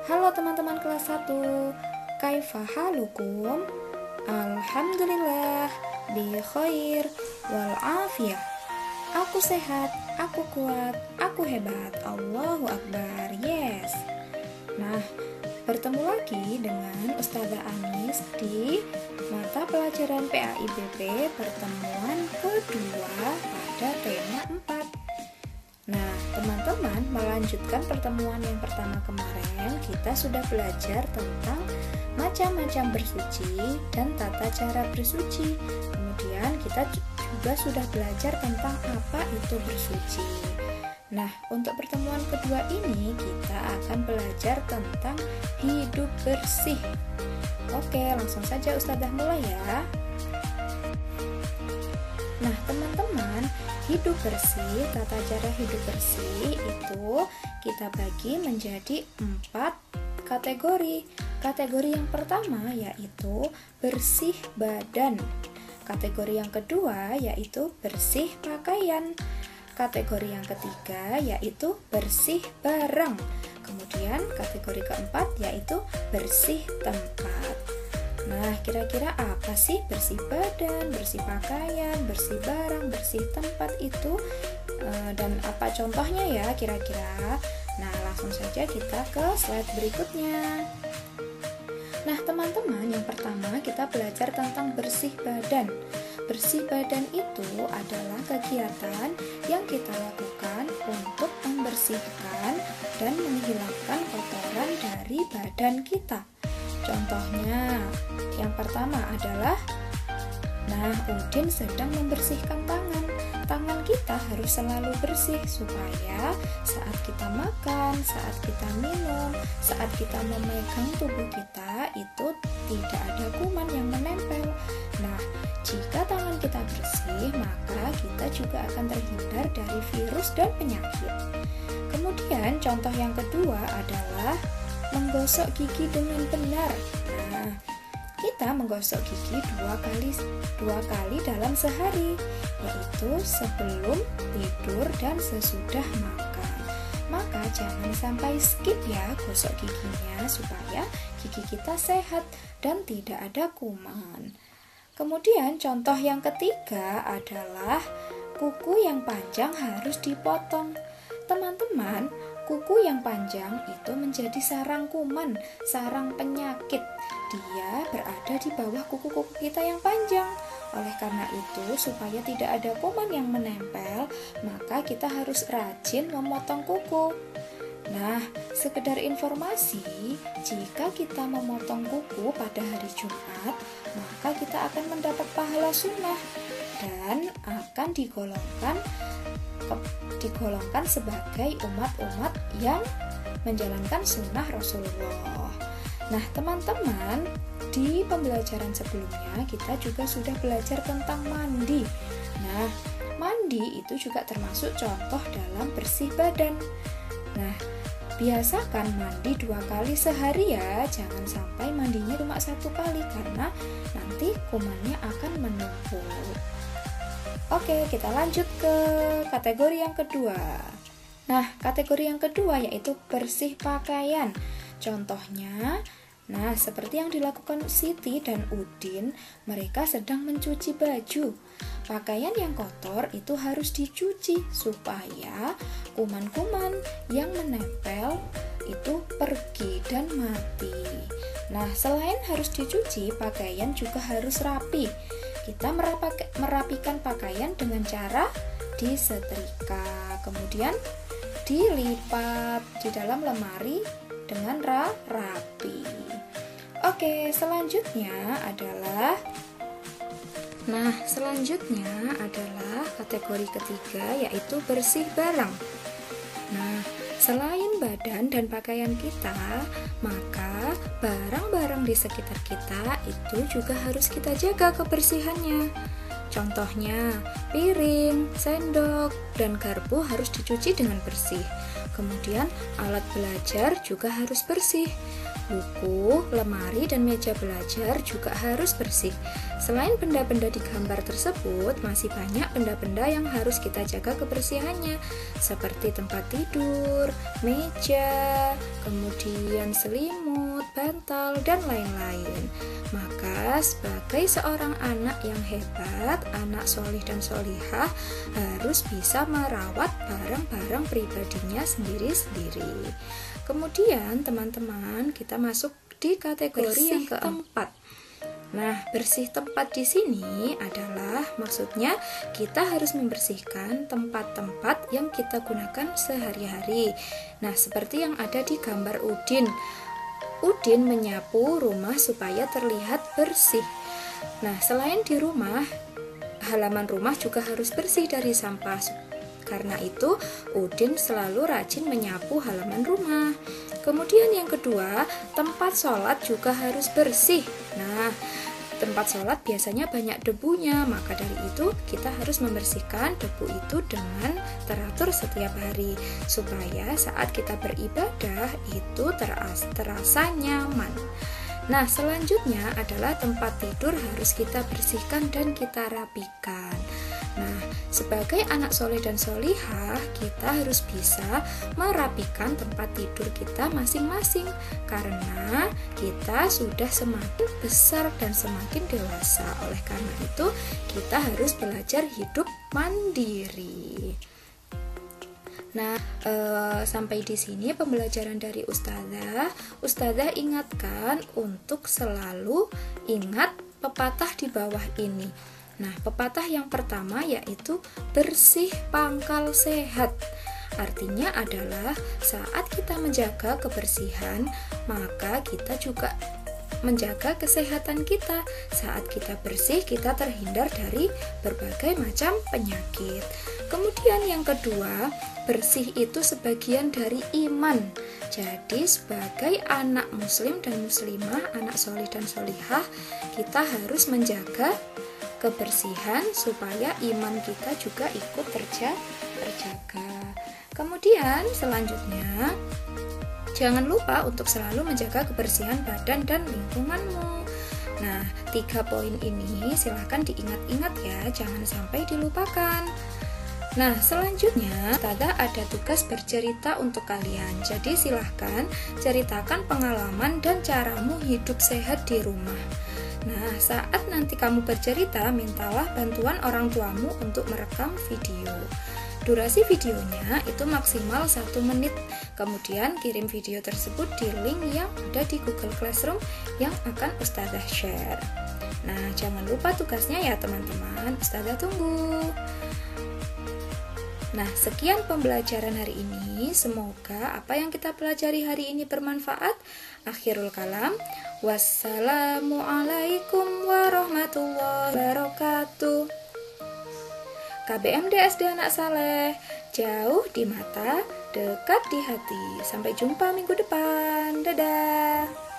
Halo teman-teman kelas 1, kaifa halukum? Alhamdulillah, bi khair wal afiyah. Aku sehat, aku kuat, aku hebat. Allahu Akbar, yes. Nah, bertemu lagi dengan Ustazah Anis di mata pelajaran PAIBP pertemuan kedua pada tema 4. Nah, teman-teman, melanjutkan pertemuan yang pertama kemarin, kita sudah belajar tentang macam-macam bersuci dan tata cara bersuci. Kemudian kita juga sudah belajar tentang apa itu bersuci. Nah, untuk pertemuan kedua ini kita akan belajar tentang hidup bersih. Oke, langsung saja Ustazah mulai ya. Nah, teman-teman, hidup bersih, tata cara hidup bersih itu kita bagi menjadi 4 kategori. Kategori yang pertama yaitu bersih badan. Kategori yang kedua yaitu bersih pakaian. Kategori yang ketiga yaitu bersih barang. Kemudian kategori keempat yaitu bersih tempat. Nah, kira-kira apa sih bersih badan, bersih pakaian, bersih barang, bersih tempat itu? Dan apa contohnya ya kira-kira? Nah, langsung saja kita ke slide berikutnya. Nah, teman-teman, yang pertama kita belajar tentang bersih badan. Bersih badan itu adalah kegiatan yang kita lakukan untuk membersihkan dan menghilangkan kotoran dari badan kita. Contohnya, yang pertama adalah, Udin sedang membersihkan tangan. Tangan kita harus selalu bersih supaya saat kita makan, saat kita minum, saat kita memegang tubuh kita itu tidak ada kuman yang menempel. Nah, jika tangan kita bersih, maka kita juga akan terhindar dari virus dan penyakit. Kemudian, contoh yang kedua adalah menggosok gigi dengan benar. Nah, kita menggosok gigi dua kali dalam sehari, yaitu sebelum tidur dan sesudah makan. Maka jangan sampai skip ya gosok giginya supaya gigi kita sehat dan tidak ada kuman. Kemudian contoh yang ketiga adalah kuku yang panjang harus dipotong. Teman-teman, kuku yang panjang itu menjadi sarang kuman, sarang penyakit. Dia berada di bawah kuku-kuku kita yang panjang. Oleh karena itu, supaya tidak ada kuman yang menempel, maka kita harus rajin memotong kuku. Nah, sekedar informasi, jika kita memotong kuku pada hari Jumat, maka kita akan mendapat pahala sunnah dan akan digolongkan sebagai umat-umat yang menjalankan sunnah Rasulullah. Nah, teman-teman, di pembelajaran sebelumnya kita juga sudah belajar tentang mandi. Nah, mandi itu juga termasuk contoh dalam bersih badan. Nah, biasakan mandi 2 kali sehari ya, jangan sampai mandinya cuma 1 kali karena nanti kumannya akan menumpuk. Oke, kita lanjut ke kategori yang kedua. Nah, kategori yang kedua yaitu bersih pakaian. Contohnya, seperti yang dilakukan Siti dan Udin, mereka sedang mencuci baju. Pakaian yang kotor itu harus dicuci supaya kuman-kuman yang menempel itu pergi dan mati. Nah, selain harus dicuci, pakaian juga harus rapi. Kita merapikan pakaian dengan cara disetrika, kemudian dilipat di dalam lemari dengan rapi. Oke, selanjutnya adalah kategori ketiga yaitu bersih barang. Nah, selain badan dan pakaian kita, maka barang-barang di sekitar kita itu juga harus kita jaga kebersihannya. Contohnya, piring, sendok, dan garpu harus dicuci dengan bersih. Kemudian, alat belajar juga harus bersih. Buku, lemari, dan meja belajar juga harus bersih. Selain benda-benda di gambar tersebut, masih banyak benda-benda yang harus kita jaga kebersihannya, seperti tempat tidur, meja, kemudian selimut, bantal, dan lain-lain. Maka sebagai seorang anak yang hebat, anak solih dan solihah harus bisa merawat barang-barang pribadinya sendiri-sendiri. Kemudian teman-teman, kita masuk di kategori yang keempat. Nah, bersih tempat di sini adalah maksudnya kita harus membersihkan tempat-tempat yang kita gunakan sehari-hari. Nah, seperti yang ada di gambar Udin. Udin menyapu rumah supaya terlihat bersih. Nah, selain di rumah, halaman rumah juga harus bersih dari sampah. Karena itu, Udin selalu rajin menyapu halaman rumah. Kemudian yang kedua, tempat sholat juga harus bersih. Nah, tempat sholat biasanya banyak debunya, maka dari itu kita harus membersihkan debu itu dengan teratur setiap hari, supaya saat kita beribadah itu terasa nyaman. Nah, selanjutnya adalah tempat tidur harus kita bersihkan dan kita rapikan. Nah, sebagai anak soleh dan solihah, kita harus bisa merapikan tempat tidur kita masing-masing, karena kita sudah semakin besar dan semakin dewasa. Oleh karena itu, kita harus belajar hidup mandiri. Nah, sampai di sini pembelajaran dari Ustazah. Ustazah ingatkan untuk selalu ingat pepatah di bawah ini. Nah, pepatah yang pertama yaitu bersih pangkal sehat. Artinya adalah saat kita menjaga kebersihan, maka kita juga menjaga kesehatan kita. Saat kita bersih, kita terhindar dari berbagai macam penyakit. Kemudian yang kedua, bersih itu sebagian dari iman. Jadi sebagai anak muslim dan muslimah, anak solih dan solihah, kita harus menjaga kebersihan supaya iman kita juga ikut terjaga. Kemudian selanjutnya, jangan lupa untuk selalu menjaga kebersihan badan dan lingkunganmu. Nah, 3 poin ini silahkan diingat-ingat ya, jangan sampai dilupakan. Nah, selanjutnya Ustazah ada tugas bercerita untuk kalian. Jadi silahkan ceritakan pengalaman dan caramu hidup sehat di rumah. Nah, saat nanti kamu bercerita, mintalah bantuan orang tuamu untuk merekam video. Durasi videonya itu maksimal 1 menit. Kemudian kirim video tersebut di link yang ada di Google Classroom yang akan Ustazah share. Nah, jangan lupa tugasnya ya teman-teman. Ustazah tunggu. Nah, sekian pembelajaran hari ini. Semoga apa yang kita pelajari hari ini bermanfaat. Akhirul kalam. Wassalamualaikum warahmatullahi wabarakatuh. KBM SD Anak Saleh, jauh di mata, dekat di hati. Sampai jumpa minggu depan. Dadah.